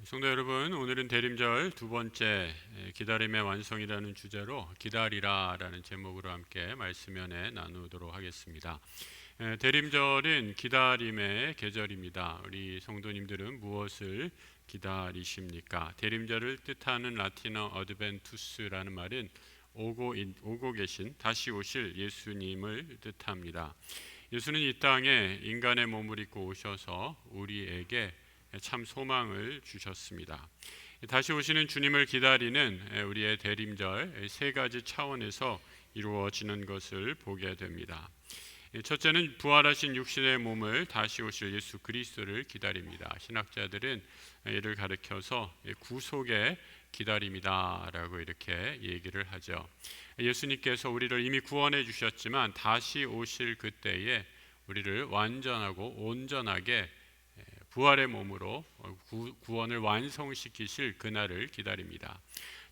성도 여러분, 오늘은 대림절 두 번째 기다림의 완성이라는 주제로 기다리라라는 제목으로 함께 말씀 연회 나누도록 하겠습니다. 대림절은 기다림의 계절입니다. 우리 성도님들은 무엇을 기다리십니까? 대림절을 뜻하는 라틴어 어드벤투스라는 말은 오고 계신, 다시 오실 예수님을 뜻합니다. 예수는 이 땅에 인간의 몸을 입고 오셔서 우리에게 참 소망을 주셨습니다. 다시 오시는 주님을 기다리는 우리의 대림절 세 가지 차원에서 이루어지는 것을 보게 됩니다. 첫째는 부활하신 육신의 몸을 다시 오실 예수 그리스도를 기다립니다. 신학자들은 이를 가리켜서 구속의 기다림이다라고 이렇게 얘기를 하죠. 예수님께서 우리를 이미 구원해 주셨지만 다시 오실 그때에 우리를 완전하고 온전하게 부활의 몸으로 구원을 완성시키실 그날을 기다립니다.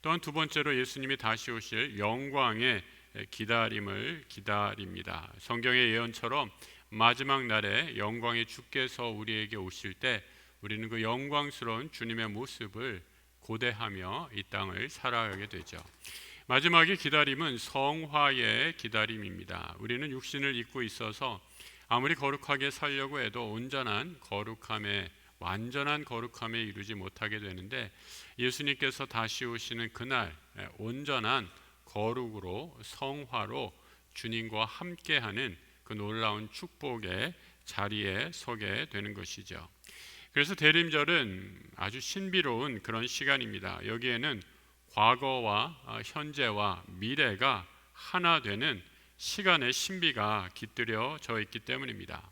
또한 두 번째로 예수님이 다시 오실 영광의 기다림을 기다립니다. 성경의 예언처럼 마지막 날에 영광의 주께서 우리에게 오실 때 우리는 그 영광스러운 주님의 모습을 고대하며 이 땅을 살아가게 되죠. 마지막의 기다림은 성화의 기다림입니다. 우리는 육신을 입고 있어서 아무리 거룩하게 살려고 해도 완전한 거룩함에 이르지 못하게 되는데, 예수님께서 다시 오시는 그날 온전한 거룩으로 성화로 주님과 함께하는 그 놀라운 축복의 자리에 서게 되는 것이죠. 그래서 대림절은 아주 신비로운 그런 시간입니다. 여기에는 과거와 현재와 미래가 하나 되는 시간의 신비가 깃들여져 있기 때문입니다.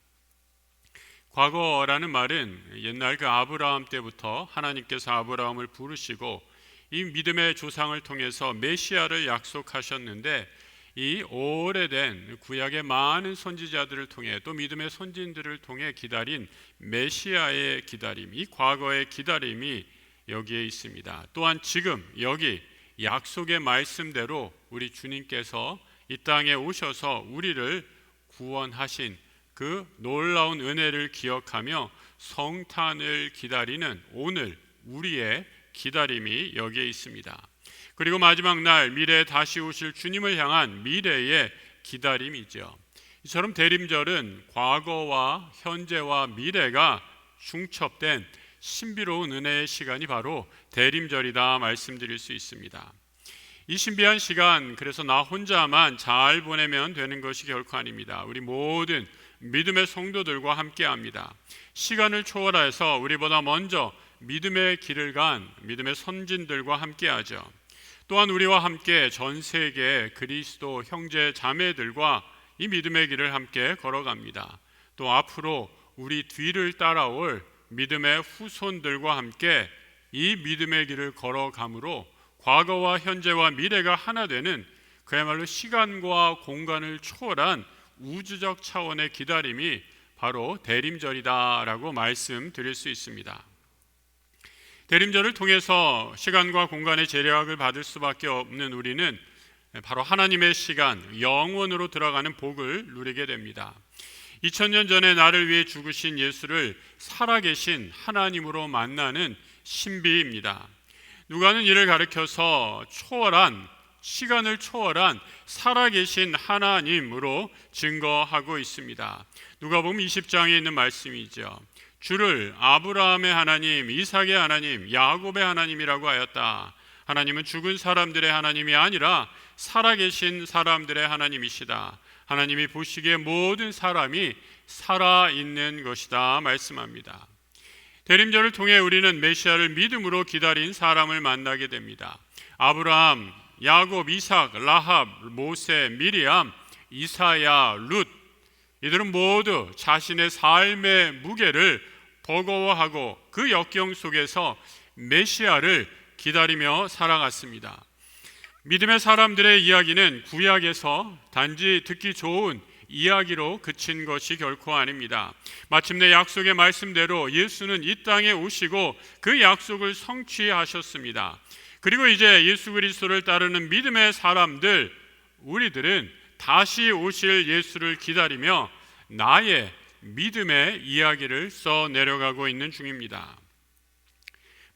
과거라는 말은 옛날 그 아브라함 때부터 하나님께서 아브라함을 부르시고 이 믿음의 조상을 통해서 메시아를 약속하셨는데, 이 오래된 구약의 많은 선지자들을 통해 또 믿음의 선진들을 통해 기다린 메시아의 기다림, 이 과거의 기다림이 여기에 있습니다. 또한 지금 여기 약속의 말씀대로 우리 주님께서 이 땅에 오셔서 우리를 구원하신 그 놀라운 은혜를 기억하며 성탄을 기다리는 오늘 우리의 기다림이 여기에 있습니다. 그리고 마지막 날 미래에 다시 오실 주님을 향한 미래의 기다림이죠. 이처럼 대림절은 과거와 현재와 미래가 중첩된 신비로운 은혜의 시간이 바로 대림절이다 말씀드릴 수 있습니다. 이 신비한 시간, 그래서 나 혼자만 잘 보내면 되는 것이 결코 아닙니다. 우리 모든 믿음의 성도들과 함께합니다. 시간을 초월해서 우리보다 먼저 믿음의 길을 간 믿음의 선진들과 함께하죠. 또한 우리와 함께 전 세계 그리스도 형제 자매들과 이 믿음의 길을 함께 걸어갑니다. 또 앞으로 우리 뒤를 따라올 믿음의 후손들과 함께 이 믿음의 길을 걸어가므로 과거와 현재와 미래가 하나 되는 그야말로 시간과 공간을 초월한 우주적 차원의 기다림이 바로 대림절이다라고 말씀드릴 수 있습니다. 대림절을 통해서 시간과 공간의 제약을 받을 수밖에 없는 우리는 바로 하나님의 시간, 영원으로 들어가는 복을 누리게 됩니다. 2000년 전에 나를 위해 죽으신 예수를 살아계신 하나님으로 만나는 신비입니다. 누가는 이를 가리켜서 시간을 초월한 살아계신 하나님으로 증거하고 있습니다. 누가복음 20장에 있는 말씀이죠. 주를 아브라함의 하나님, 이삭의 하나님, 야곱의 하나님이라고 하였다. 하나님은 죽은 사람들의 하나님이 아니라 살아계신 사람들의 하나님이시다. 하나님이 보시기에 모든 사람이 살아있는 것이다 말씀합니다. 대림절을 통해 우리는 메시아를 믿음으로 기다린 사람을 만나게 됩니다. 아브라함, 야곱, 이삭, 라합, 모세, 미리암, 이사야, 룻, 이들은 모두 자신의 삶의 무게를 버거워하고 그 역경 속에서 메시아를 기다리며 살아갔습니다. 믿음의 사람들의 이야기는 구약에서 단지 듣기 좋은 이야기로 그친 것이 결코 아닙니다. 마침내 약속의 말씀대로 예수는 이 땅에 오시고 그 약속을 성취하셨습니다. 그리고 이제 예수 그리스도를 따르는 믿음의 사람들, 우리들은 다시 오실 예수를 기다리며 나의 믿음의 이야기를 써 내려가고 있는 중입니다.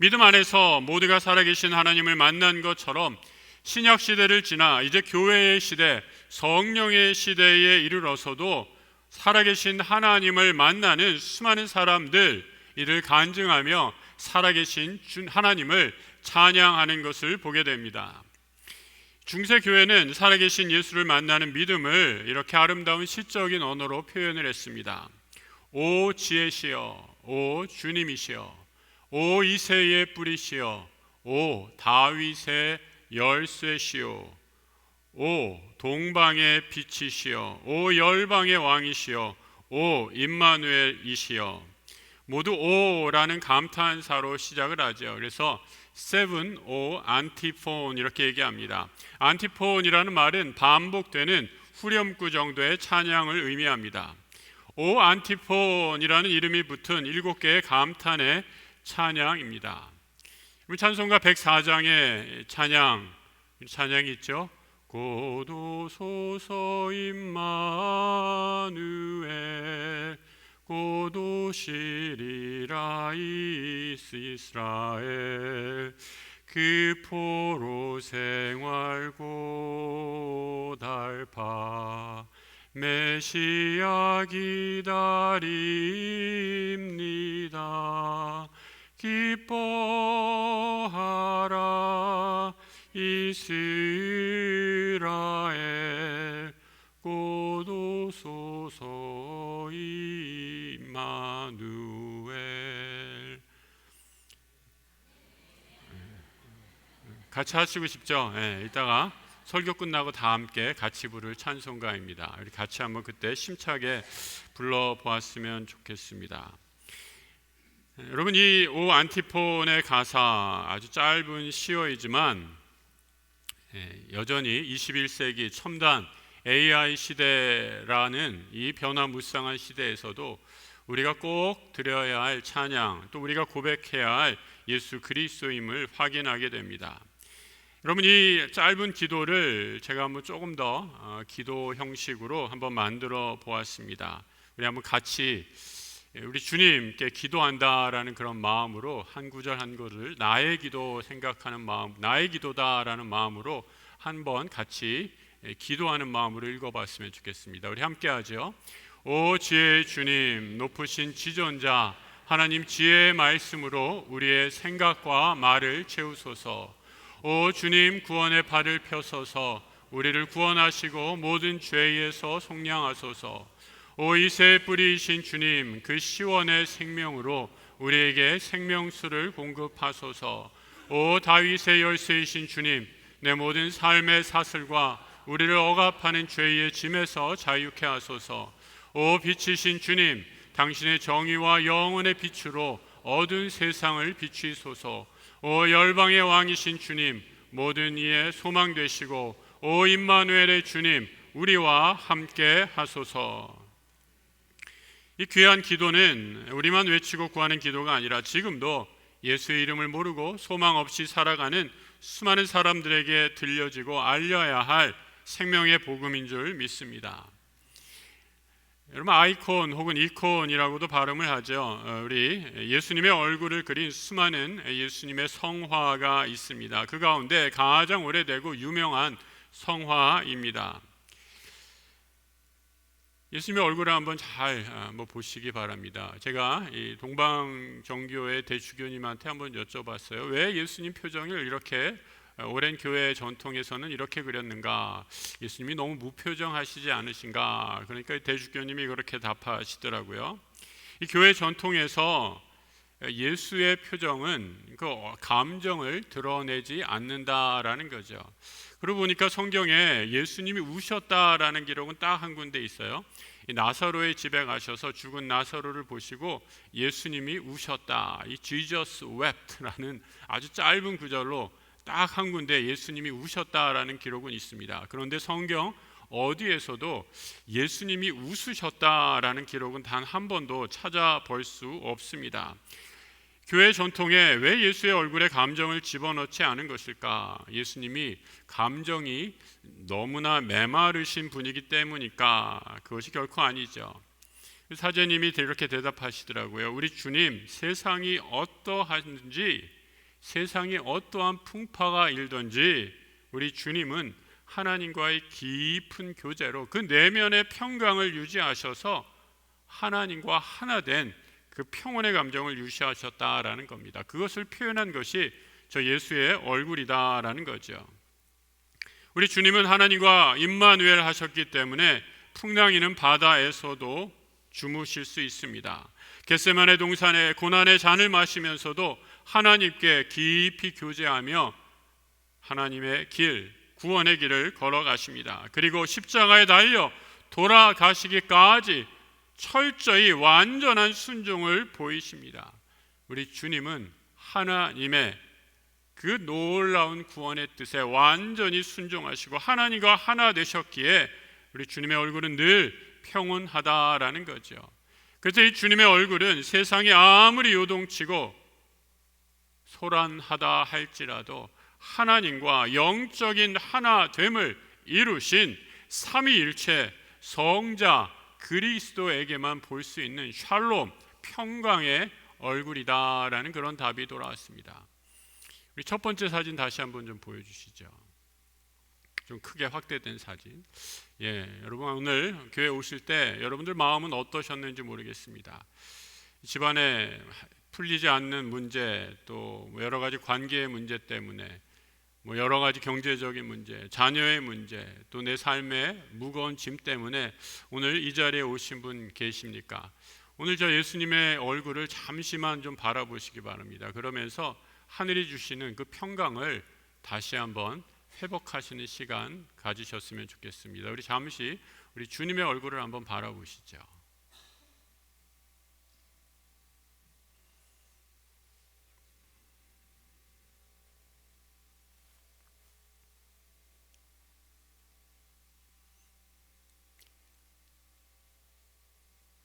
믿음 안에서 모두가 살아계신 하나님을 만난 것처럼 신약 시대를 지나 이제 교회의 시대, 성령의 시대에 이르러서도 살아계신 하나님을 만나는 수많은 사람들, 이를 간증하며 살아계신 하나님을 찬양하는 것을 보게 됩니다. 중세 교회는 살아계신 예수를 만나는 믿음을 이렇게 아름다운 시적인 언어로 표현을 했습니다. 오 지혜시여, 오 주님이시여, 오 이새의 뿌리시여, 오 다윗의 열쇠시여, 오 동방의 빛이시여, 오 열방의 왕이시여, 오 임마누엘이시여. 모두 오라는 감탄사로 시작을 하죠. 그래서 seven o 안티폰 이렇게 얘기합니다. 안티폰이라는 말은 반복되는 후렴구 정도의 찬양을 의미합니다. 오 안티폰이라는 이름이 붙은 7개의 감탄의 찬양입니다. 우리 찬송가 104장의 찬양이 있죠. 곧 오소서 임마누엘, 곧 오시리라 이스라엘, 그 포로 생활 고달파, 메시아 기다립니다. 기뻐하라 이스라엘, 곧 오소서 임마누엘. 같이 하시고 싶죠? 이따가 설교 끝나고 다 함께 같이 부를 찬송가입니다. 우리 같이 한번 그때 심차게 불러보았으면 좋겠습니다. 여러분, 이 오 안티폰의 가사 아주 짧은 시어이지만 여전히 21세기 첨단 AI 시대라는 이 변화무쌍한 시대에서도 우리가 꼭 드려야 할 찬양, 또 우리가 고백해야 할 예수 그리스도임을 확인하게 됩니다. 여러분, 이 짧은 기도를 제가 한번 조금 더 기도 형식으로 한번 만들어 보았습니다. 우리 한번 같이 우리 주님께 기도한다라는 그런 마음으로 한 구절 한 구절을 나의 기도 생각하는 마음, 나의 기도다라는 마음으로 한번 같이 기도하는 마음으로 읽어봤으면 좋겠습니다. 우리 함께 하죠. 오 지혜의 주님, 높으신 지존자 하나님, 지혜의 말씀으로 우리의 생각과 말을 채우소서. 오 주님, 구원의 발을 펴소서 우리를 구원하시고 모든 죄에서 속량하소서. 오 이새의 뿌리이신 주님, 그 시원의 생명으로 우리에게 생명수를 공급하소서. 오 다윗의 열쇠이신 주님, 내 모든 삶의 사슬과 우리를 억압하는 죄의 짐에서 자유케 하소서. 오 빛이신 주님, 당신의 정의와 영원의 빛으로 어두운 세상을 비추소서. 오 열방의 왕이신 주님, 모든 이의 소망 되시고, 오 임마누엘의 주님, 우리와 함께 하소서. 이 귀한 기도는 우리만 외치고 구하는 기도가 아니라 지금도 예수의 이름을 모르고 소망 없이 살아가는 수많은 사람들에게 들려지고 알려야 할 생명의 복음인 줄 믿습니다. 여러분, 아이콘 혹은 이콘이라고도 발음을 하죠. 우리 예수님의 얼굴을 그린 수많은 예수님의 성화가 있습니다. 그 가운데 가장 오래되고 유명한 성화입니다. 예수님의 얼굴을 한번 잘 보시기 바랍니다. 제가 이 동방정교회 대주교님한테 한번 여쭤봤어요. 왜 예수님 표정을 이렇게 오랜 교회 전통에서는 이렇게 그렸는가? 예수님이 너무 무표정하시지 않으신가? 그러니까 대주교님이 그렇게 답하시더라고요. 이 교회 전통에서 예수의 표정은 그 감정을 드러내지 않는다라는 거죠. 그러고 보니까 성경에 예수님이 우셨다라는 기록은 딱 한 군데 있어요. 이 나사로의 집에 가셔서 죽은 나사로를 보시고 예수님이 우셨다. 이 Jesus wept라는 아주 짧은 구절로 딱 한 군데 예수님이 우셨다라는 기록은 있습니다. 그런데 성경 어디에서도 예수님이 웃으셨다라는 기록은 단 한 번도 찾아볼 수 없습니다. 교회 전통에 왜 예수의 얼굴에 감정을 집어넣지 않은 것일까? 예수님이 감정이 너무나 메마르신 분이기 때문일까? 그것이 결코 아니죠. 사제님이 이렇게 대답하시더라고요. 우리 주님, 세상이 어떠한지 세상에 어떠한 풍파가 일든지 우리 주님은 하나님과의 깊은 교제로 그 내면의 평강을 유지하셔서 하나님과 하나 된 그 평온의 감정을 유지하셨다라는 겁니다. 그것을 표현한 것이 저 예수의 얼굴이다라는 거죠. 우리 주님은 하나님과 임마누엘 하셨기 때문에 풍랑이는 바다에서도 주무실 수 있습니다. 겟세마네 동산의 고난의 잔을 마시면서도 하나님께 깊이 교제하며 하나님의 길, 구원의 길을 걸어가십니다. 그리고 십자가에 달려 돌아가시기까지 철저히 완전한 순종을 보이십니다. 우리 주님은 하나님의 그 놀라운 구원의 뜻에 완전히 순종하시고 하나님과 하나 되셨기에 우리 주님의 얼굴은 늘 평온하다라는 거죠. 그래서 이 주님의 얼굴은 세상이 아무리 요동치고 소란하다 할지라도 하나님과 영적인 하나됨을 이루신 삼위일체 성자 그리스도에게만 볼 수 있는 샬롬, 평강의 얼굴이다라는 그런 답이 돌아왔습니다. 우리 첫 번째 사진 다시 한번 좀 보여주시죠. 좀 크게 확대된 사진. 여러분 오늘 교회 오실 때 여러분들 마음은 어떠셨는지 모르겠습니다. 집안에 풀리지 않는 문제, 또 여러 가지 관계의 문제 때문에 여러 가지 경제적인 문제, 자녀의 문제, 또 내 삶의 무거운 짐 때문에 오늘 이 자리에 오신 분 계십니까? 오늘 저 예수님의 얼굴을 잠시만 좀 바라보시기 바랍니다. 그러면서 하늘이 주시는 그 평강을 다시 한번 회복하시는 시간 가지셨으면 좋겠습니다. 우리 잠시 우리 주님의 얼굴을 한번 바라보시죠.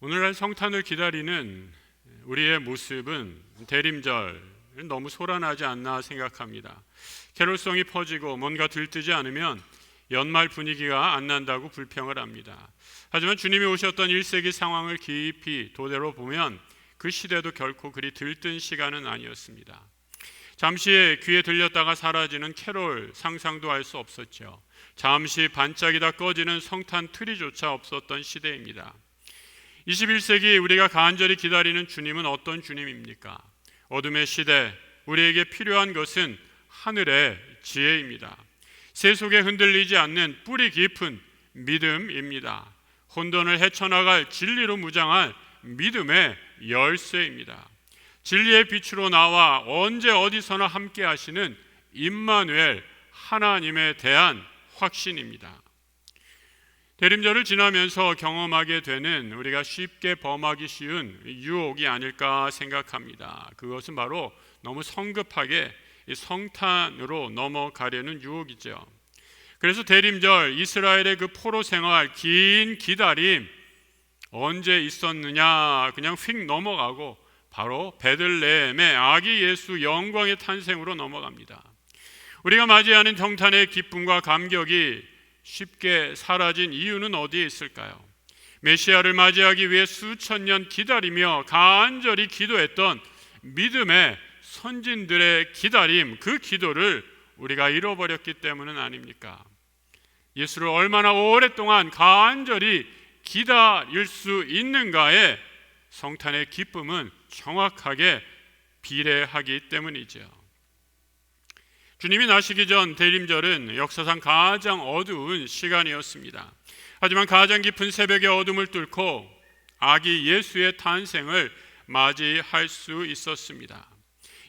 오늘날 성탄을 기다리는 우리의 모습은 대림절 너무 소란하지 않나 생각합니다. 캐롤송이 퍼지고 뭔가 들뜨지 않으면 연말 분위기가 안 난다고 불평을 합니다. 하지만 주님이 오셨던 1세기 상황을 깊이 도대로 보면 그 시대도 결코 그리 들뜬 시간은 아니었습니다. 잠시 귀에 들렸다가 사라지는 캐롤 상상도 할 수 없었죠. 잠시 반짝이다 꺼지는 성탄 트리조차 없었던 시대입니다. 21세기 우리가 간절히 기다리는 주님은 어떤 주님입니까? 어둠의 시대, 우리에게 필요한 것은 하늘의 지혜입니다. 세속에 흔들리지 않는 뿌리 깊은 믿음입니다. 혼돈을 헤쳐나갈 진리로 무장할 믿음의 열쇠입니다. 진리의 빛으로 나와 언제 어디서나 함께 하시는 임마누엘 하나님에 대한 확신입니다. 대림절을 지나면서 경험하게 되는 우리가 쉽게 범하기 쉬운 유혹이 아닐까 생각합니다. 그것은 바로 너무 성급하게 성탄으로 넘어가려는 유혹이죠. 그래서 대림절 이스라엘의 그 포로 생활 긴 기다림 언제 있었느냐 그냥 휙 넘어가고 바로 베들레헴의 아기 예수 영광의 탄생으로 넘어갑니다. 우리가 맞이하는 성탄의 기쁨과 감격이 쉽게 사라진 이유는 어디에 있을까요? 메시아를 맞이하기 위해 수천 년 기다리며 간절히 기도했던 믿음의 선진들의 기다림, 그 기도를 우리가 잃어버렸기 때문은 아닙니까? 예수를 얼마나 오랫동안 간절히 기다릴 수 있는가에 성탄의 기쁨은 정확하게 비례하기 때문이죠. 주님이 나시기 전 대림절은 역사상 가장 어두운 시간이었습니다. 하지만 가장 깊은 새벽의 어둠을 뚫고 아기 예수의 탄생을 맞이할 수 있었습니다.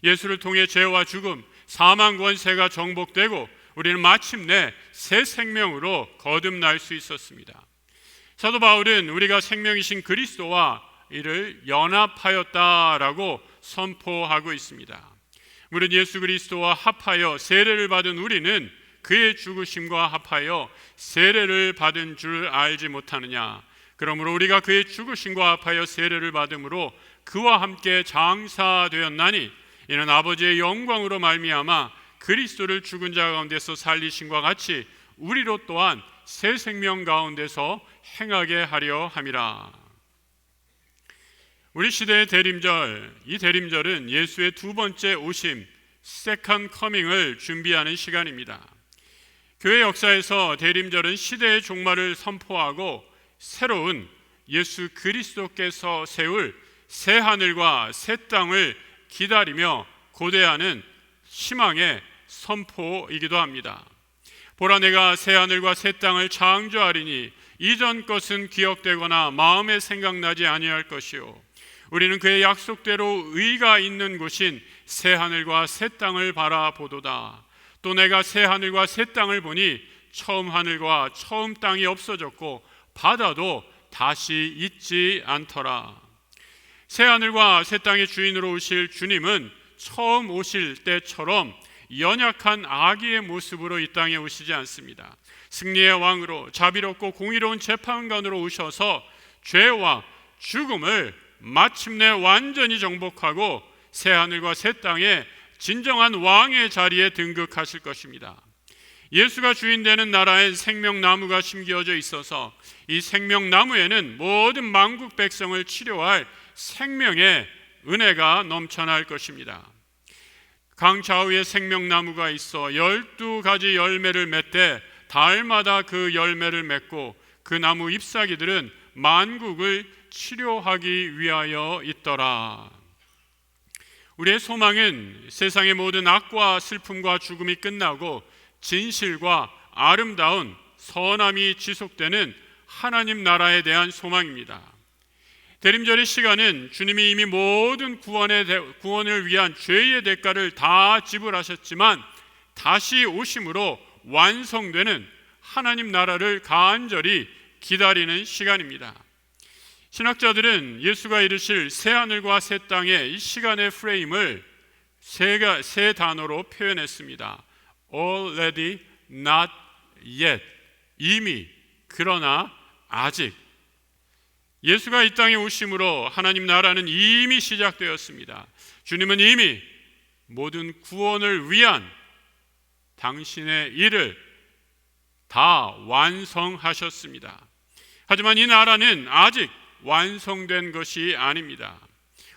예수를 통해 죄와 죽음, 사망 권세가 정복되고 우리는 마침내 새 생명으로 거듭날 수 있었습니다. 사도 바울은 우리가 생명이신 그리스도와 이를 연합하였다라고 선포하고 있습니다. 무릇 예수 그리스도와 합하여 세례를 받은 우리는 그의 죽으심과 합하여 세례를 받은 줄 알지 못하느냐. 그러므로 우리가 그의 죽으심과 합하여 세례를 받음으로 그와 함께 장사되었나니 이는 아버지의 영광으로 말미암아 그리스도를 죽은 자 가운데서 살리심과 같이 우리로 또한 새 생명 가운데서 행하게 하려 함이라. 우리 시대의 대림절, 이 대림절은 예수의 두 번째 오심, 세컨드 커밍을 준비하는 시간입니다. 교회 역사에서 대림절은 시대의 종말을 선포하고 새로운 예수 그리스도께서 세울 새 하늘과 새 땅을 기다리며 고대하는 희망의 선포이기도 합니다. 보라, 내가 새 하늘과 새 땅을 창조하리니 이전 것은 기억되거나 마음에 생각나지 아니할 것이요, 우리는 그의 약속대로 의가 있는 곳인 새 하늘과 새 땅을 바라보도다. 또 내가 새 하늘과 새 땅을 보니 처음 하늘과 처음 땅이 없어졌고 바다도 다시 있지 않더라. 새 하늘과 새 땅의 주인으로 오실 주님은 처음 오실 때처럼 연약한 아기의 모습으로 이 땅에 오시지 않습니다. 승리의 왕으로 자비롭고 공의로운 재판관으로 오셔서 죄와 죽음을 마침내 완전히 정복하고 새 하늘과 새 땅에 진정한 왕의 자리에 등극하실 것입니다. 예수가 주인되는 나라엔 생명나무가 심겨져 있어서 이 생명나무에는 모든 만국 백성을 치료할 생명의 은혜가 넘쳐날 것입니다. 강 좌우에 생명나무가 있어 12가지 열매를 맺되 달마다 그 열매를 맺고 그 나무 잎사귀들은 만국을 치료하기 위하여 있더라. 우리의 소망은 세상의 모든 악과 슬픔과 죽음이 끝나고 진실과 아름다운 선함이 지속되는 하나님 나라에 대한 소망입니다. 대림절의 시간은 주님이 이미 모든 구원을 위한 죄의 대가를 다 지불하셨지만 다시 오심으로 완성되는 하나님 나라를 간절히 기다리는 시간입니다. 신학자들은 예수가 이르실 새 하늘과 새 땅의 이 시간의 프레임을 세 단어로 표현했습니다. Already, not yet. 이미, 그러나 아직. 예수가 이 땅에 오심으로 하나님 나라는 이미 시작되었습니다. 주님은 이미 모든 구원을 위한 당신의 일을 다 완성하셨습니다. 하지만 이 나라는 아직 완성된 것이 아닙니다.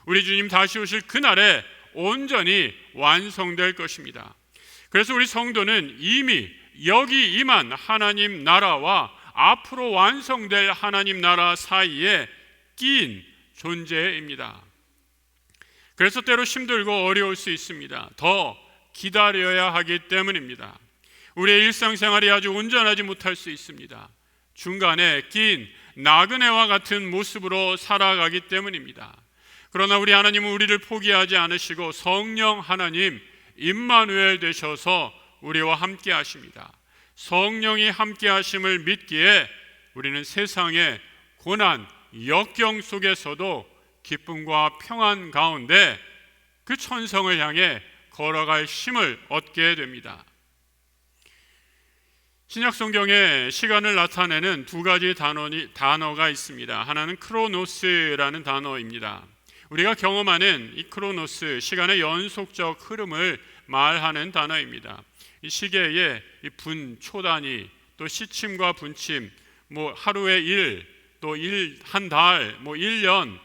우리 주님 다시 오실 그날에 온전히 완성될 것입니다. 그래서 우리 성도는 이미 여기 임한 하나님 나라와 앞으로 완성될 하나님 나라 사이에 끼인 존재입니다. 그래서 때로 힘들고 어려울 수 있습니다. 더 기다려야 하기 때문입니다. 우리의 일상생활이 아주 온전하지 못할 수 있습니다. 중간에 낀 나그네와 같은 모습으로 살아가기 때문입니다. 그러나 우리 하나님은 우리를 포기하지 않으시고 성령 하나님 임마누엘 되셔서 우리와 함께 하십니다. 성령이 함께 하심을 믿기에 우리는 세상의 고난, 역경 속에서도 기쁨과 평안 가운데 그 천성을 향해 걸어갈 힘을 얻게 됩니다. 신약 성경에 시간을 나타내는 두 가지 단어가 있습니다. 하나는 크로노스라는 단어입니다. 우리가 경험하는 이 크로노스, 시간의 연속적 흐름을 말하는 단어입니다. 이 시계의 이 분, 초단위, 또 시침과 분침, 하루의 일, 또 한 달, 1년,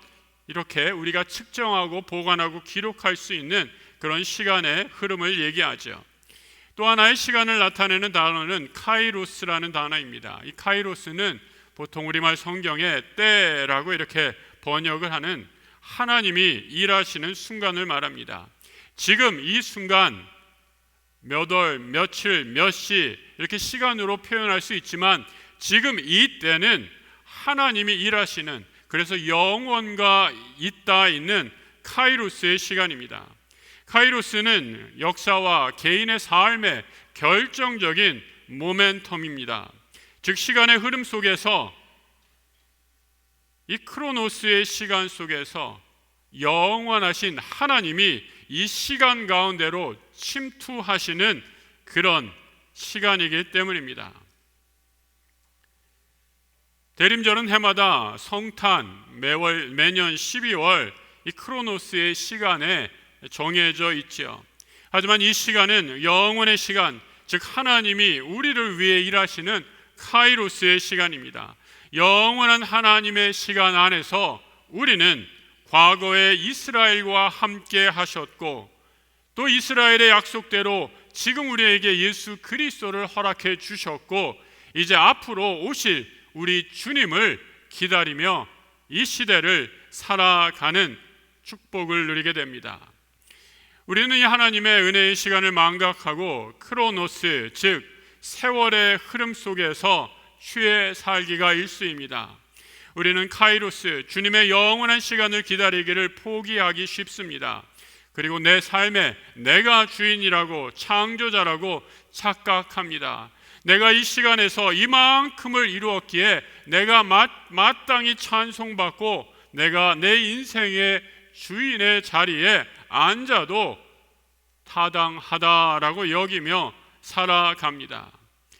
이렇게 우리가 측정하고 보관하고 기록할 수 있는 그런 시간의 흐름을 얘기하죠. 또 하나의 시간을 나타내는 단어는 카이로스라는 단어입니다. 이 카이로스는 보통 우리말 성경에 때라고 이렇게 번역을 하는 하나님이 일하시는 순간을 말합니다. 지금 이 순간 몇 월, 며칠, 몇 시 이렇게 시간으로 표현할 수 있지만 지금 이 때는 하나님이 일하시는, 그래서 영원과 있다 있는 카이로스의 시간입니다. 카이로스는 역사와 개인의 삶의 결정적인 모멘텀입니다. 즉 시간의 흐름 속에서, 이 크로노스의 시간 속에서 영원하신 하나님이 이 시간 가운데로 침투하시는 그런 시간이기 때문입니다. 대림절은 해마다 성탄, 매년 12월 이 크로노스의 시간에 정해져 있지요. 하지만 이 시간은 영원의 시간, 즉 하나님이 우리를 위해 일하시는 카이로스의 시간입니다. 영원한 하나님의 시간 안에서 우리는 과거에 이스라엘과 함께 하셨고 또 이스라엘의 약속대로 지금 우리에게 예수 그리스도를 허락해 주셨고 이제 앞으로 오실 우리 주님을 기다리며 이 시대를 살아가는 축복을 누리게 됩니다. 우리는 이 하나님의 은혜의 시간을 망각하고 크로노스, 즉 세월의 흐름 속에서 취해 살기가 일쑤입니다. 우리는 카이로스, 주님의 영원한 시간을 기다리기를 포기하기 쉽습니다. 그리고 내 삶에 내가 주인이라고 창조자라고 착각합니다. 내가 이 시간에서 이만큼을 이루었기에 내가 마땅히 찬송받고 내가 내 인생의 주인의 자리에 앉아도 타당하다라고 여기며 살아갑니다.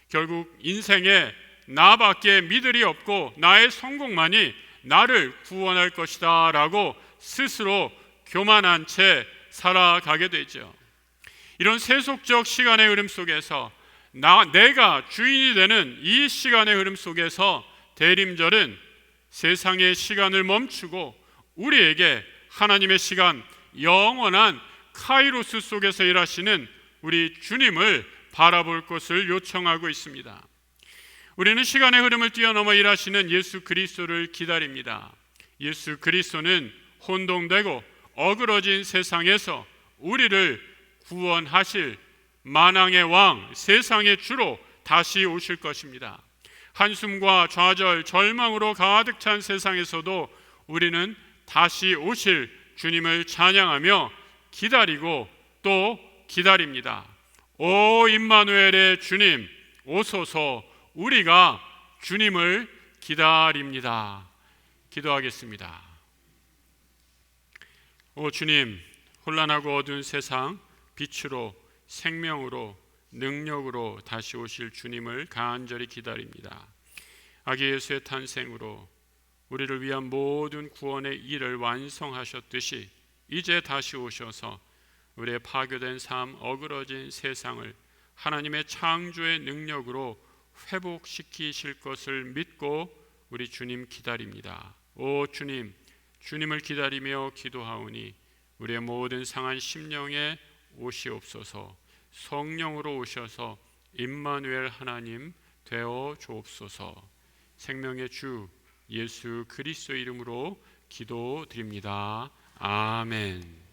결국 인생에 나밖에 믿을이 없고 나의 성공만이 나를 구원할 것이다 라고 스스로 교만한 채 살아가게 되죠. 이런 세속적 시간의 흐름 속에서 내가 주인이 되는 이 시간의 흐름 속에서 대림절은 세상의 시간을 멈추고 우리에게 하나님의 시간, 영원한 카이로스 속에서 일하시는 우리 주님을 바라볼 것을 요청하고 있습니다. 우리는 시간의 흐름을 뛰어넘어 일하시는 예수 그리스도를 기다립니다. 예수 그리스도는 혼동되고 어그러진 세상에서 우리를 구원하실 만왕의 왕, 세상의 주로 다시 오실 것입니다. 한숨과 좌절, 절망으로 가득 찬 세상에서도 우리는 다시 오실 주님을 찬양하며 기다리고 또 기다립니다. 오 임마누엘의 주님 오소서, 우리가 주님을 기다립니다. 기도하겠습니다. 오 주님, 혼란하고 어두운 세상 빛으로 생명으로 능력으로 다시 오실 주님을 간절히 기다립니다. 아기 예수의 탄생으로 우리를 위한 모든 구원의 일을 완성하셨듯이 이제 다시 오셔서 우리의 파괴된 삶, 어그러진 세상을 하나님의 창조의 능력으로 회복시키실 것을 믿고 우리 주님 기다립니다. 오 주님, 주님을 기다리며 기도하오니 우리의 모든 상한 심령에 오시옵소서. 성령으로 오셔서 임마누엘 하나님 되어 주옵소서. 생명의 주 예수 그리스도 이름으로 기도드립니다. 아멘.